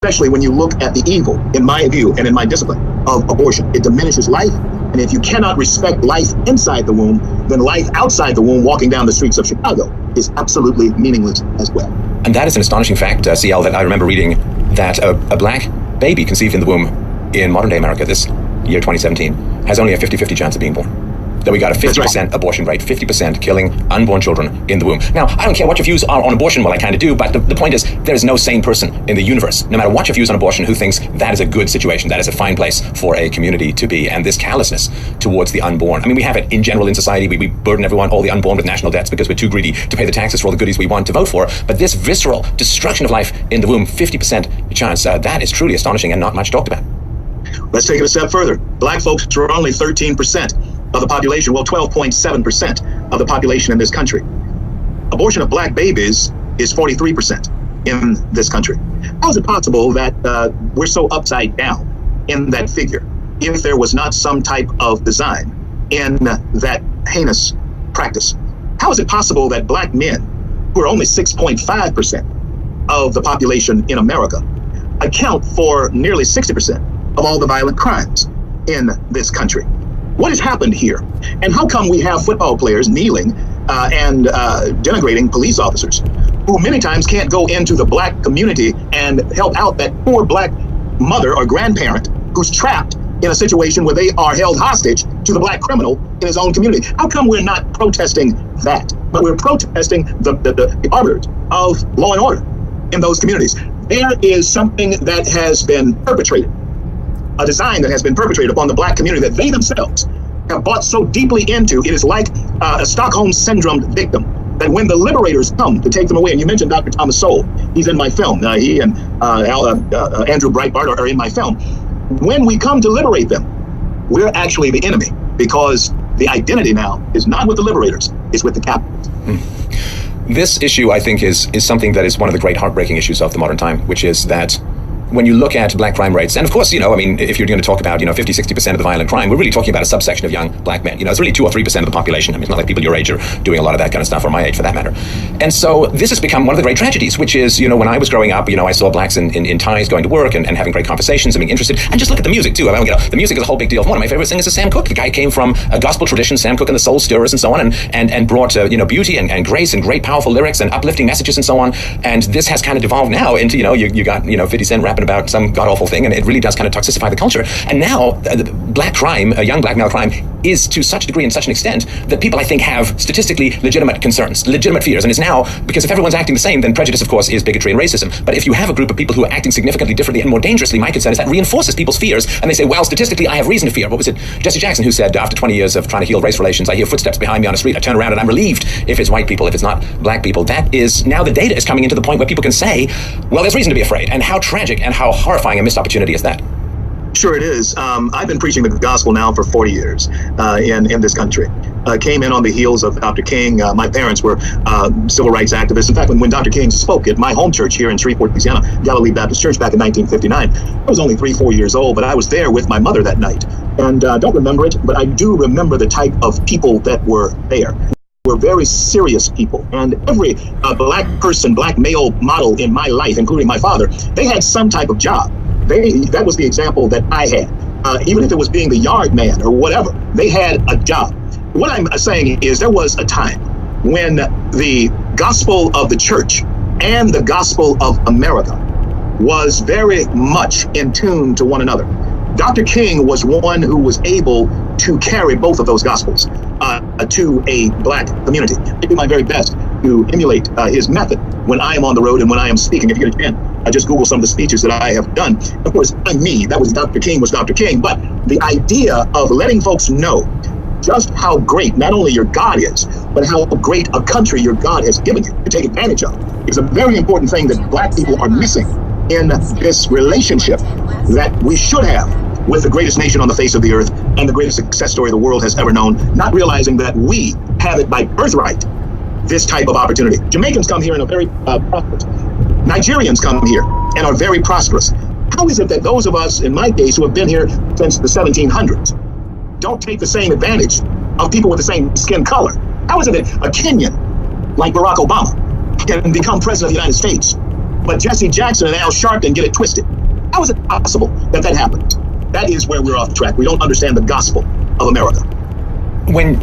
especially when you look at the evil, in my view and in my discipline, of abortion. It diminishes life, and if you cannot respect life inside the womb, then life outside the womb, walking down the streets of Chicago, is absolutely meaningless as well. And that is an astonishing fact, CL, that I remember reading that a black baby conceived in the womb in modern-day America this year 2017 has only a 50-50 chance of being born. That we got a 50% abortion rate, 50% killing unborn children in the womb. Now, I don't care what your views are on abortion, well, I kind of do, but the point is, there is no sane person in the universe, no matter what your views on abortion, who thinks that is a good situation, that is a fine place for a community to be. And this callousness towards the unborn, I mean, we have it in general in society. We burden everyone, all the unborn, with national debts because we're too greedy to pay the taxes for all the goodies we want to vote for. But this visceral destruction of life in the womb, 50% chance, that is truly astonishing and not much talked about. Let's take it a step further. Black folks are only 13% of the population, well, 12.7% of the population in this country. Abortion of black babies is 43% in this country. How is it possible that we're so upside down in that figure if there was not some type of design in that heinous practice? How is it possible that black men, who are only 6.5% of the population in America, account for nearly 60% of all the violent crimes in this country? What has happened here? And how come we have football players kneeling and denigrating police officers who many times can't go into the black community and help out that poor black mother or grandparent who's trapped in a situation where they are held hostage to the black criminal in his own community? How come we're not protesting that, but we're protesting the arbiters of law and order in those communities? There is something that has been perpetrated, a design that has been perpetrated upon the black community that they themselves have bought so deeply into. It is like a Stockholm Syndrome victim, that when the liberators come to take them away, and you mentioned Dr. Thomas Sowell, he's in my film, he and Andrew Breitbart are in my film. When we come to liberate them, we're actually the enemy, because the identity now is not with the liberators, it's with the capitalists. This issue, I think, is something that is one of the great heartbreaking issues of the modern time, which is that when you look at black crime rates, and of course, if you're going to talk about, 50, 60% of the violent crime, we're really talking about a subsection of young black men. It's really 2 or 3% of the population. I mean, it's not like people your age are doing a lot of that kind of stuff, or my age for that matter. And so this has become one of the great tragedies, which is, when I was growing up, I saw blacks in ties going to work and having great conversations and being interested. And just look at the music too. The music is a whole big deal. One of my favorite singers is Sam Cooke. The guy came from a gospel tradition, Sam Cooke and the Soul Stirrers and so on, and brought, beauty and grace and great powerful lyrics and uplifting messages and so on. And this has kind of devolved now into, you got, 50 Cent rapping about some god-awful thing, and it really does kind of toxicify the culture. And now black crime, young black male crime, is to such a degree and such an extent that people, I think, have statistically legitimate concerns, legitimate fears. And it's now, because if everyone's acting the same, then prejudice, of course, is bigotry and racism. But if you have a group of people who are acting significantly differently and more dangerously, my concern is that reinforces people's fears, and they say, well, statistically, I have reason to fear. What was it? Jesse Jackson, who said, after 20 years of trying to heal race relations, I hear footsteps behind me on the street, I turn around and I'm relieved if it's white people, if it's not black people. That is, now the data is coming into the point where people can say, well, there's reason to be afraid. And how tragic and how horrifying a missed opportunity is that? Sure it is. I've been preaching the gospel now for 40 years in this country. Came in on the heels of Dr. King. My parents were civil rights activists. In fact, when Dr. King spoke at my home church here in Shreveport, Louisiana, Galilee Baptist Church, back in 1959, I was only 3-4 years old, but I was there with my mother that night. And don't remember it, but I do remember the type of people that were there. Were very serious people, and every black person, black male model in my life, including my father, they had some type of job. That was the example that I had. Even if it was being the yard man or whatever, they had a job. What I'm saying is there was a time when the gospel of the church and the gospel of America was very much in tune to one another. Dr. King was one who was able to carry both of those gospels to a black community. I do my very best to emulate his method when I am on the road and when I am speaking. If you get a chance, just Google some of the speeches that I have done. Of course, I'm me. That was Dr. King, but the idea of letting folks know just how great not only your God is, but how great a country your God has given you to take advantage of is a very important thing that black people are missing in this relationship that we should have with the greatest nation on the face of the earth and the greatest success story the world has ever known, not realizing that we have it by birthright, this type of opportunity. Jamaicans come here and are very prosperous. Nigerians come here and are very prosperous. How is it that those of us, in my case, who have been here since the 1700s, don't take the same advantage of people with the same skin color? How is it that a Kenyan like Barack Obama can become president of the United States But Jesse Jackson and Al Sharpton get it twisted. How is it possible that that happened? That is where we're off track. We don't understand the gospel of America. When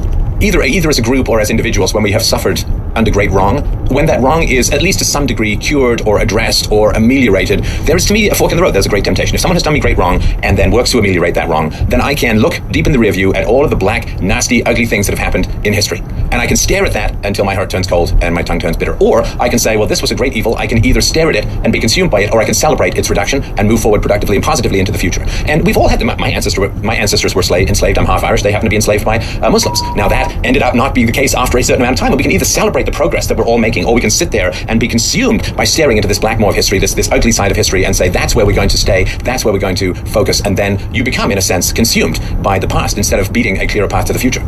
either as a group or as individuals, when we have suffered under great wrong, when that wrong is at least to some degree cured or addressed or ameliorated, there is to me a fork in the road. There's a great temptation. If someone has done me great wrong and then works to ameliorate that wrong, then I can look deep in the rear view at all of the black, nasty, ugly things that have happened in history. And I can stare at that until my heart turns cold and my tongue turns bitter. Or I can say, well, this was a great evil. I can either stare at it and be consumed by it, or I can celebrate its reduction and move forward productively and positively into the future. And we've all had them. My ancestors were enslaved. I'm half Irish. They happen to be enslaved by Muslims. Now that ended up not being the case after a certain amount of time. But we can either celebrate the progress that we're all making, or we can sit there and be consumed by staring into this black maw of history, this ugly side of history, and say that's where we're going to stay, that's where we're going to focus, and then you become, in a sense, consumed by the past instead of beating a clearer path to the future.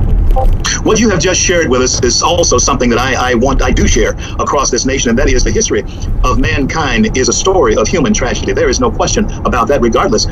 What you have just shared with us is also something that I do share across this nation, and that is the history of mankind is a story of human tragedy. There is no question about that, regardless